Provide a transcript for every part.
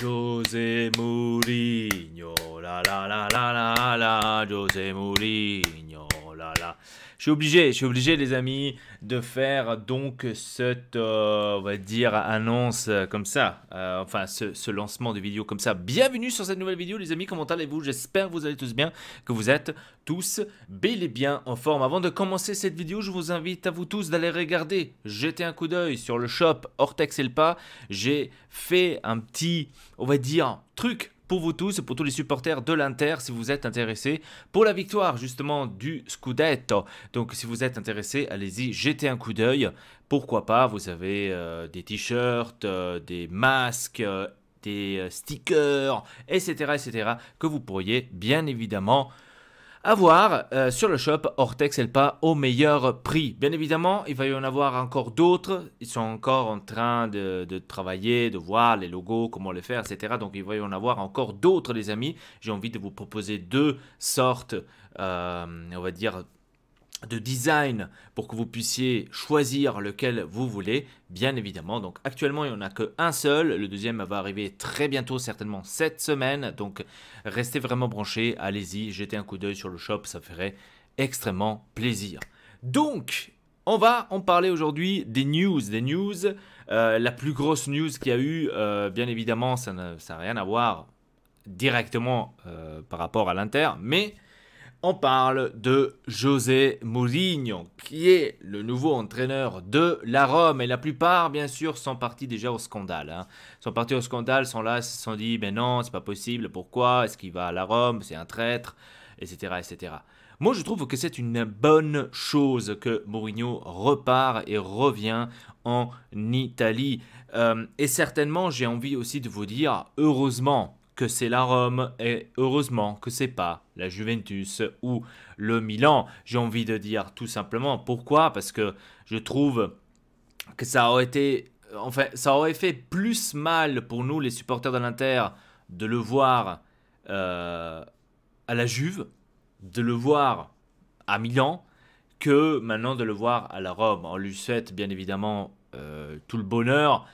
José Mourinho, la la la la la la, José Mourinho, la la. Je suis obligé les amis de faire donc cette, on va dire, annonce comme ça, enfin ce lancement de vidéo comme ça. Bienvenue sur cette nouvelle vidéo les amis, comment allez-vous? J'espère que vous allez tous bien, que vous êtes tous bel et bien en forme. Avant de commencer cette vidéo, je vous invite à vous tous d'aller regarder, jeter un coup d'œil sur le shop Ortex Elpa. J'ai fait un petit, on va dire, truc pour vous tous, pour tous les supporters de l'Inter, si vous êtes intéressés pour la victoire justement du Scudetto. Donc si vous êtes intéressés, allez-y, jetez un coup d'œil. Pourquoi pas, vous avez des t-shirts, des masques, des stickers, etc., que vous pourriez bien évidemment avoir sur le shop Ortex Elpa au meilleur prix. Bien évidemment, il va y en avoir encore d'autres. Ils sont encore en train de travailler, de voir les logos, comment les faire, etc. Donc il va y en avoir encore d'autres, les amis. J'ai envie de vous proposer deux sortes, on va dire, de design pour que vous puissiez choisir lequel vous voulez, bien évidemment. Donc actuellement, il n'y en a qu'un seul. Le deuxième va arriver très bientôt, certainement cette semaine. Donc restez vraiment branchés. Allez-y, jetez un coup d'œil sur le shop, ça ferait extrêmement plaisir. Donc, on va en parler aujourd'hui des news. La plus grosse news qu'il y a eu, bien évidemment, ça n'a rien à voir directement par rapport à l'Inter, mais on parle de José Mourinho, qui est le nouveau entraîneur de la Rome. Et la plupart, bien sûr, sont partis déjà au scandale. Sont partis au scandale, sont là, se sont dit, ben non, c'est pas possible, pourquoi? Est-ce qu'il va à la Rome? C'est un traître, etc. Moi, je trouve que c'est une bonne chose que Mourinho repart et revient en Italie. Et certainement, j'ai envie aussi de vous dire, heureusement, que c'est la Rome et heureusement que c'est pas la Juventus ou le Milan. J'ai envie de dire tout simplement. Pourquoi? Parce que je trouve que ça aurait été, enfin, ça aurait fait plus mal pour nous les supporters de l'Inter de le voir à la Juve, de le voir à Milan, que maintenant de le voir à la Rome. On lui souhaite bien évidemment tout le bonheur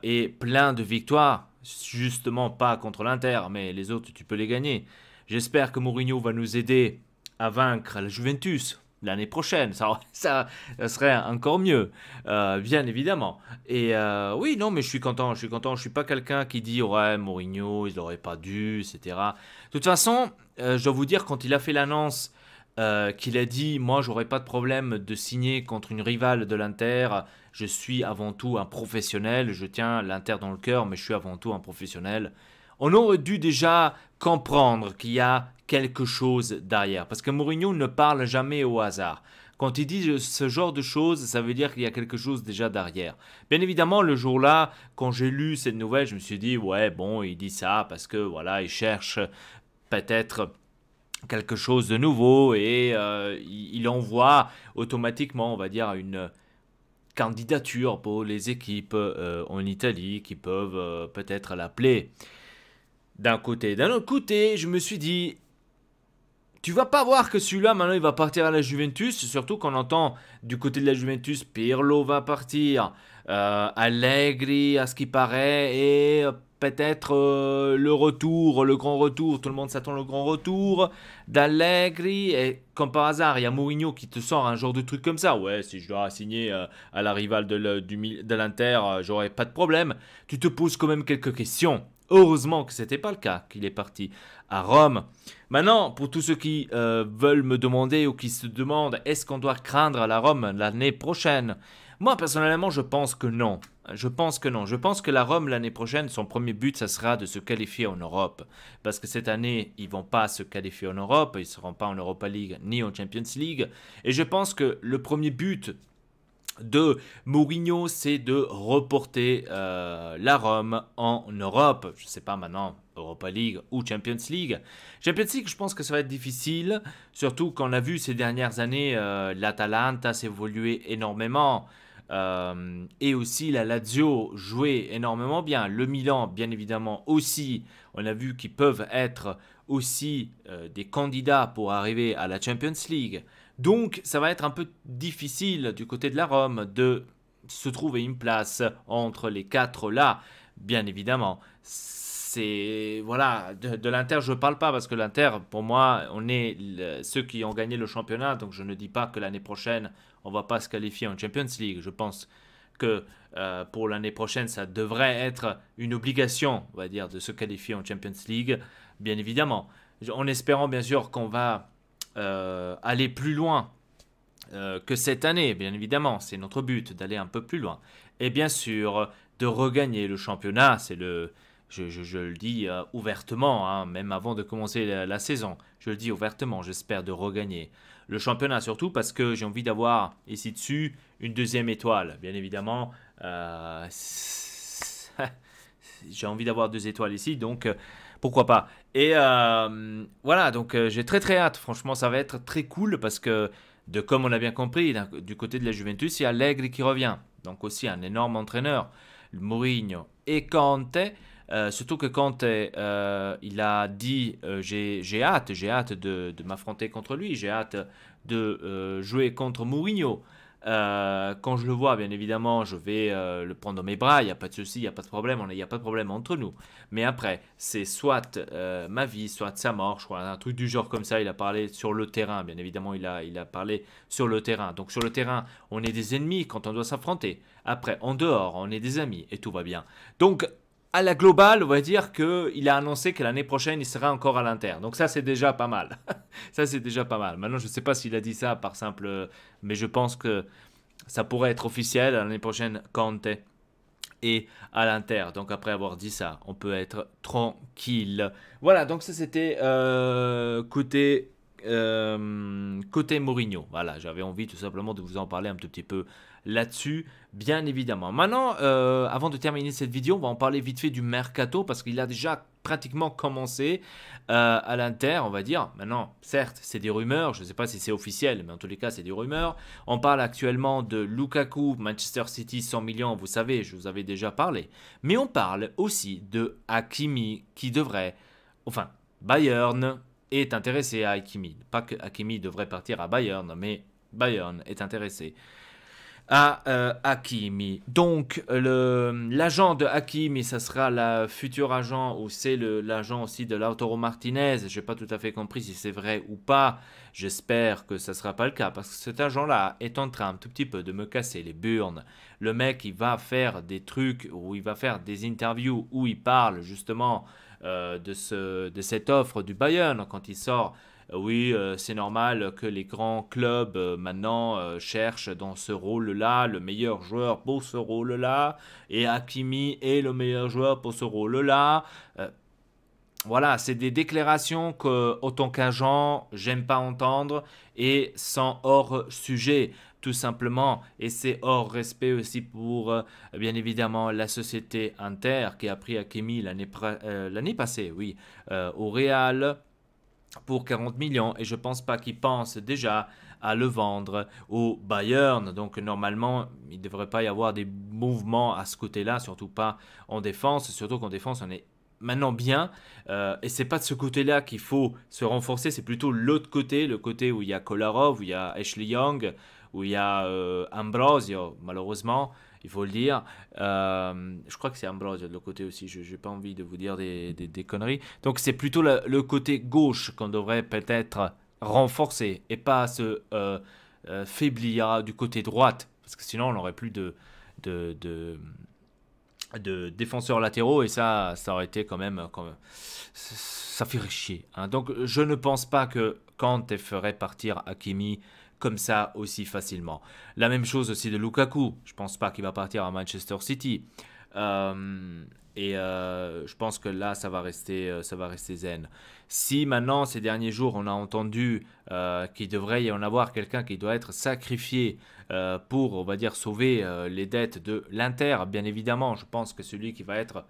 et plein de victoires. Justement pas contre l'Inter, mais les autres tu peux les gagner. J'espère que Mourinho va nous aider à vaincre la Juventus l'année prochaine. Ça serait encore mieux, bien évidemment. Et oui, non, mais je suis content. Je suis pas quelqu'un qui dit ouais, Mourinho, il n'aurait pas dû, etc. De toute façon, je dois vous dire, quand il a fait l'annonce qu'il a dit, moi, j'aurais pas de problème de signer contre une rivale de l'Inter. Je suis avant tout un professionnel. Je tiens l'Inter dans le cœur, mais je suis avant tout un professionnel. On aurait dû déjà comprendre qu'il y a quelque chose derrière. Parce que Mourinho ne parle jamais au hasard. Quand il dit ce genre de choses, ça veut dire qu'il y a quelque chose déjà derrière. Bien évidemment, le jour-là, quand j'ai lu cette nouvelle, je me suis dit, ouais, bon, il dit ça parce que, voilà, il cherche peut-être quelque chose de nouveau et il envoie automatiquement, on va dire, une candidature pour les équipes en Italie qui peuvent peut-être l'appeler d'un côté. D'un autre côté, je me suis dit, tu vas pas voir que celui-là, maintenant, il va partir à la Juventus, surtout qu'on entend du côté de la Juventus, Pirlo va partir, Allegri, à ce qui paraît, et peut-être le retour, le grand retour, tout le monde s'attend au grand retour d'Allegri, et comme par hasard, il y a Mourinho qui te sort un genre de truc comme ça. Ouais, si je dois signer à la rivale de l'Inter, j'aurais pas de problème. Tu te poses quand même quelques questions. Heureusement que ce n'était pas le cas, qu'il est parti à Rome. Maintenant, pour tous ceux qui veulent me demander ou qui se demandent est-ce qu'on doit craindre la Rome l'année prochaine? Moi, personnellement, je pense que non. Je pense que non. Je pense que la Rome l'année prochaine, son premier but, ça sera de se qualifier en Europe. Parce que cette année, ils vont pas se qualifier en Europe, ils ne seront pas en Europa League ni en Champions League. Et je pense que le premier but de Mourinho, c'est de reporter la Rome en Europe. Je ne sais pas maintenant, Europa League ou Champions League. Champions League, je pense que ça va être difficile, surtout qu'on a vu ces dernières années, l'Atalanta s'évoluer énormément. Et aussi la Lazio jouer énormément bien. Le Milan, bien évidemment, aussi. On a vu qu'ils peuvent être aussi des candidats pour arriver à la Champions League. Donc, ça va être un peu difficile du côté de la Rome de se trouver une place entre les quatre là. bien évidemment. C'est voilà, de l'Inter je ne parle pas parce que l'Inter pour moi on est ceux qui ont gagné le championnat, donc je ne dis pas que l'année prochaine on va pas se qualifier en Champions League. Je pense que pour l'année prochaine ça devrait être une obligation, on va dire, de se qualifier en Champions League, bien évidemment, en espérant bien sûr qu'on va aller plus loin que cette année, bien évidemment. C'est notre but d'aller un peu plus loin. Et bien sûr, de regagner le championnat. Je le dis ouvertement, hein, même avant de commencer la saison. Je le dis ouvertement, j'espère de regagner le championnat, surtout parce que j'ai envie d'avoir ici dessus une deuxième étoile. Bien évidemment, j'ai envie d'avoir 2 étoiles ici, donc pourquoi pas. Et voilà, donc j'ai très très hâte. Franchement, ça va être très cool parce que, comme on a bien compris, du côté de la Juventus, il y a Allegri qui revient. Donc aussi un énorme entraîneur, Mourinho et Conte. Surtout que Conte, il a dit j'ai hâte de m'affronter contre lui, j'ai hâte de jouer contre Mourinho. Quand je le vois, bien évidemment, je vais le prendre dans mes bras, il n'y a pas de souci, il n'y a pas de problème, il n'y a pas de problème entre nous. Mais après, c'est soit ma vie, soit sa mort, je crois, un truc du genre comme ça. Il a parlé sur le terrain, bien évidemment, il a parlé sur le terrain. Donc sur le terrain, on est des ennemis quand on doit s'affronter. Après, en dehors, on est des amis et tout va bien. Donc, à la globale, on va dire qu'il a annoncé que l'année prochaine, il sera encore à l'Inter. Donc ça, c'est déjà pas mal. Ça, c'est déjà pas mal. Maintenant, je ne sais pas s'il a dit ça par simple... Mais je pense que ça pourrait être officiel l'année prochaine, Conte et à l'Inter. Donc après avoir dit ça, on peut être tranquille. Voilà, donc ça c'était côté Mourinho. Voilà, j'avais envie tout simplement de vous en parler un tout petit peu là-dessus, bien évidemment. Maintenant, avant de terminer cette vidéo, on va en parler vite fait du mercato parce qu'il a déjà pratiquement commencé à l'Inter, on va dire. Maintenant, certes, c'est des rumeurs, je ne sais pas si c'est officiel, mais en tous les cas, c'est des rumeurs. On parle actuellement de Lukaku, Manchester City, 100 millions, vous savez, je vous avais déjà parlé. Mais on parle aussi de Hakimi qui devrait, enfin, Bayern est intéressé à Hakimi. Pas que Hakimi devrait partir à Bayern, mais Bayern est intéressé à Hakimi. Donc, l'agent de Hakimi, ça sera le futur agent ou c'est l'agent aussi de Lautaro Martinez. Je n'ai pas tout à fait compris si c'est vrai ou pas. J'espère que ça ne sera pas le cas parce que cet agent-là est en train un tout petit peu de me casser les burnes. Le mec, il va faire des trucs ou il va faire des interviews où il parle justement de cette offre du Bayern quand il sort. Oui, c'est normal que les grands clubs maintenant cherchent dans ce rôle-là le meilleur joueur pour ce rôle-là, et Hakimi est le meilleur joueur pour ce rôle-là. Voilà, c'est des déclarations que, autant qu'agent, j'aime pas entendre et sans hors sujet, tout simplement. Et c'est hors respect aussi pour, bien évidemment, la société Inter qui a pris Hakimi l'année passée, oui, au Real pour 40 millions et je pense pas qu'ils pensent déjà à le vendre au Bayern. Donc normalement, il ne devrait pas y avoir des mouvements à ce côté-là, surtout pas en défense, surtout qu'en défense on est maintenant bien et c'est pas de ce côté-là qu'il faut se renforcer, c'est plutôt l'autre côté, le côté où il y a Kolarov, où il y a Ashley Young, où il y a Ambrosio, malheureusement il faut le dire. Je crois que c'est Ambrose de l'autre côté aussi. Je n'ai pas envie de vous dire des conneries. Donc c'est plutôt le côté gauche qu'on devrait peut-être renforcer et pas se faiblir du côté droite. Parce que sinon on n'aurait plus de, de, de défenseurs latéraux et ça aurait été quand même ça ferait chier. Hein. Donc je ne pense pas que Kante ferait partir Hakimi comme ça aussi facilement. La même chose aussi de Lukaku. Je pense pas qu'il va partir à Manchester City. Je pense que là, ça va rester zen. Si maintenant, ces derniers jours, on a entendu qu'il devrait y en avoir quelqu'un qui doit être sacrifié pour, on va dire, sauver les dettes de l'Inter, bien évidemment, je pense que celui qui va être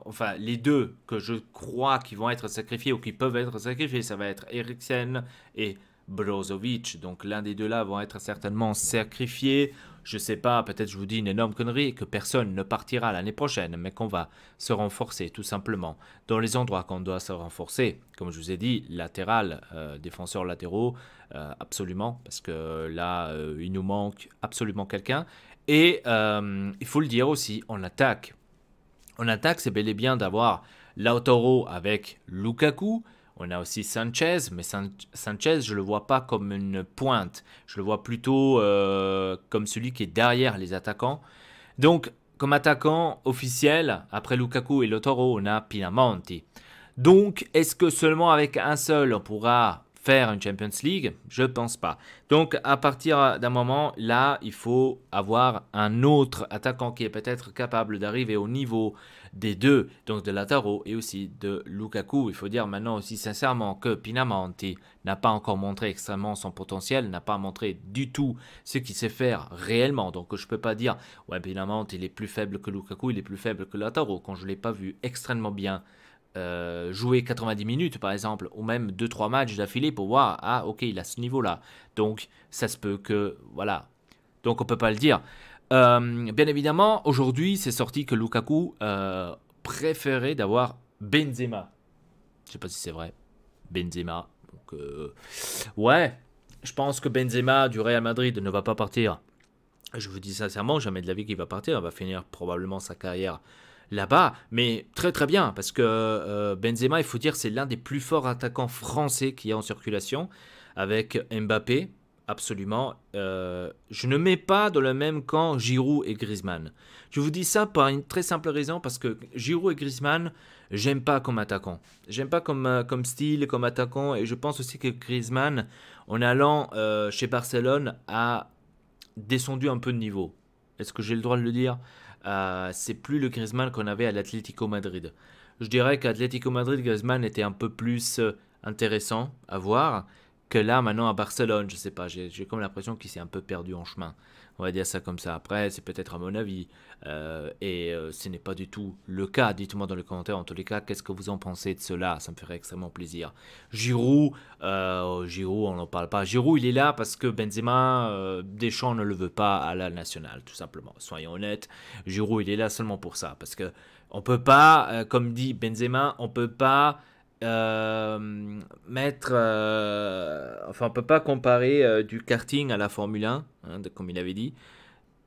enfin les deux que je crois qui vont être sacrifiés ou qui peuvent être sacrifiés, ça va être Eriksen et Brozovic. Donc l'un des deux là vont être certainement sacrifiés. Je sais pas, peut-être je vous dis une énorme connerie, que personne ne partira l'année prochaine, mais qu'on va se renforcer tout simplement dans les endroits qu'on doit se renforcer. Comme je vous ai dit, latéral, défenseurs latéraux, absolument, parce que là, il nous manque absolument quelqu'un. Et il faut le dire aussi, en attaque. En attaque, c'est bel et bien d'avoir Lautaro avec Lukaku. On a aussi Sanchez, mais Sanchez, je ne le vois pas comme une pointe. Je le vois plutôt comme celui qui est derrière les attaquants. Donc, comme attaquant officiel, après Lukaku et Lautaro, on a Pinamonti. Donc, est-ce que seulement avec un seul, on pourra faire une Champions League? Je ne pense pas. Donc, à partir d'un moment, là, il faut avoir un autre attaquant qui est peut-être capable d'arriver au niveau des deux, donc de Lautaro et aussi de Lukaku. Il faut dire maintenant aussi sincèrement que Pinamonti n'a pas encore montré extrêmement son potentiel, n'a pas montré du tout ce qu'il sait faire réellement. Donc, je ne peux pas dire, ouais, Pinamonti, il est plus faible que Lukaku, il est plus faible que Lautaro, quand je ne l'ai pas vu extrêmement bien jouer 90 minutes par exemple, ou même 2-3 matchs d'affilée pour voir, ah ok, il a ce niveau-là. Donc ça se peut que, voilà. Donc on peut pas le dire. Bien évidemment, aujourd'hui, c'est sorti que Lukaku préférait d'avoir Benzema. Je sais pas si c'est vrai. Benzema. Donc, ouais, je pense que Benzema du Real Madrid ne va pas partir. Je vous dis sincèrement, jamais de la vie qu'il va partir. Il va finir probablement sa carrière là-bas, mais très très bien, parce que Benzema, il faut dire, c'est l'un des plus forts attaquants français qu'il y a en circulation, avec Mbappé, absolument. Je ne mets pas dans le même camp Giroud et Griezmann. Je vous dis ça par une très simple raison, parce que Giroud et Griezmann, j'aime pas comme attaquant. J'aime pas comme style, comme attaquant, et je pense aussi que Griezmann, en allant chez Barcelone, a descendu un peu de niveau. Est-ce que j'ai le droit de le dire? C'est plus le Griezmann qu'on avait à l'Atlético Madrid. Je dirais qu'Atlético Madrid, Griezmann était un peu plus intéressant à voir que là, maintenant, à Barcelone. Je sais pas, j'ai comme l'impression qu'il s'est un peu perdu en chemin. On va dire ça comme ça. Après, c'est peut-être à mon avis. Ce n'est pas du tout le cas. Dites-moi dans les commentaires, en tous les cas, qu'est-ce que vous en pensez de cela? Ça me ferait extrêmement plaisir. Giroud, on n'en parle pas. Giroud, il est là parce que Benzema, Deschamps ne le veut pas à la nationale, tout simplement. Soyons honnêtes. Giroud, il est là seulement pour ça. Parce que on peut pas, comme dit Benzema, on peut pas on peut pas comparer du karting à la Formule 1, hein, comme il avait dit.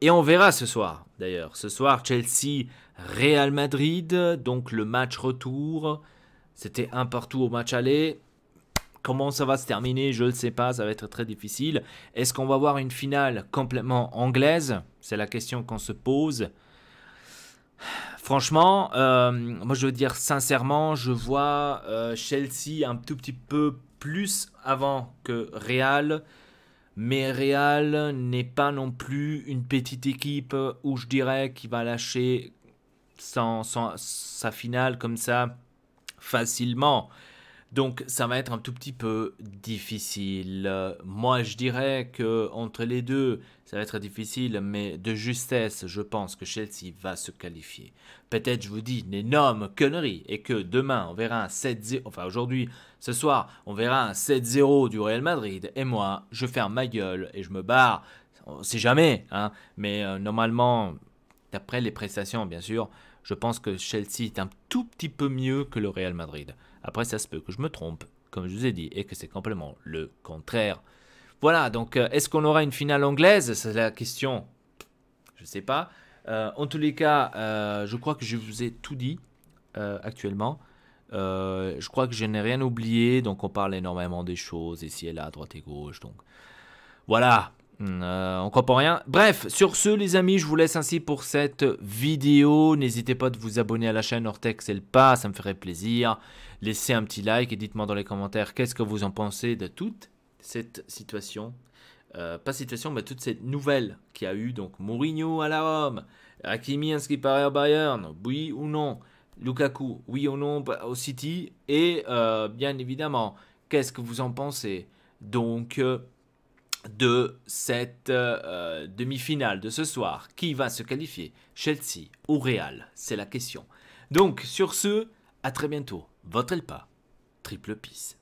Et on verra ce soir, d'ailleurs. Ce soir, Chelsea-Real Madrid, donc le match retour. C'était un partout au match aller. Comment ça va se terminer, je ne le sais pas, ça va être très difficile. Est-ce qu'on va avoir une finale complètement anglaise? C'est la question qu'on se pose. Franchement, moi je veux dire sincèrement, je vois Chelsea un tout petit peu plus avant que Real. Mais Real n'est pas non plus une petite équipe où je dirais qu'il va lâcher sa finale comme ça facilement. Donc ça va être un tout petit peu difficile. Moi je dirais que entre les deux, ça va être difficile, mais de justesse, je pense que Chelsea va se qualifier. Peut-être je vous dis une énorme connerie et que demain on verra un 7-0, enfin aujourd'hui, ce soir, on verra un 7-0 du Real Madrid et moi je ferme ma gueule et je me barre. On sait jamais, hein, mais normalement, d'après les prestations bien sûr, je pense que Chelsea est un tout petit peu mieux que le Real Madrid. Après, ça se peut que je me trompe, comme je vous ai dit, et que c'est complètement le contraire. Voilà, donc est-ce qu'on aura une finale anglaise? C'est la question. Je ne sais pas. En tous les cas, je crois que je vous ai tout dit actuellement. Je crois que je n'ai rien oublié, donc on parle énormément des choses, ici et là, à droite et gauche. Donc voilà. On comprend rien. Bref, sur ce les amis, je vous laisse ainsi pour cette vidéo. N'hésitez pas de vous abonner à la chaîne Ortex et le pas, ça me ferait plaisir. Laissez un petit like et dites-moi dans les commentaires qu'est-ce que vous en pensez de toute cette situation. Pas situation, mais toute cette nouvelle qu'il y a eu. Donc Mourinho à la Rome, Hakimi inscrit par Bayern, oui ou non. Lukaku, oui ou non au City. Et bien évidemment, qu'est-ce que vous en pensez? Donc de cette demi-finale de ce soir. Qui va se qualifier? Chelsea ou Real? C'est la question. Donc, sur ce, à très bientôt. Votre Elpa, triple peace.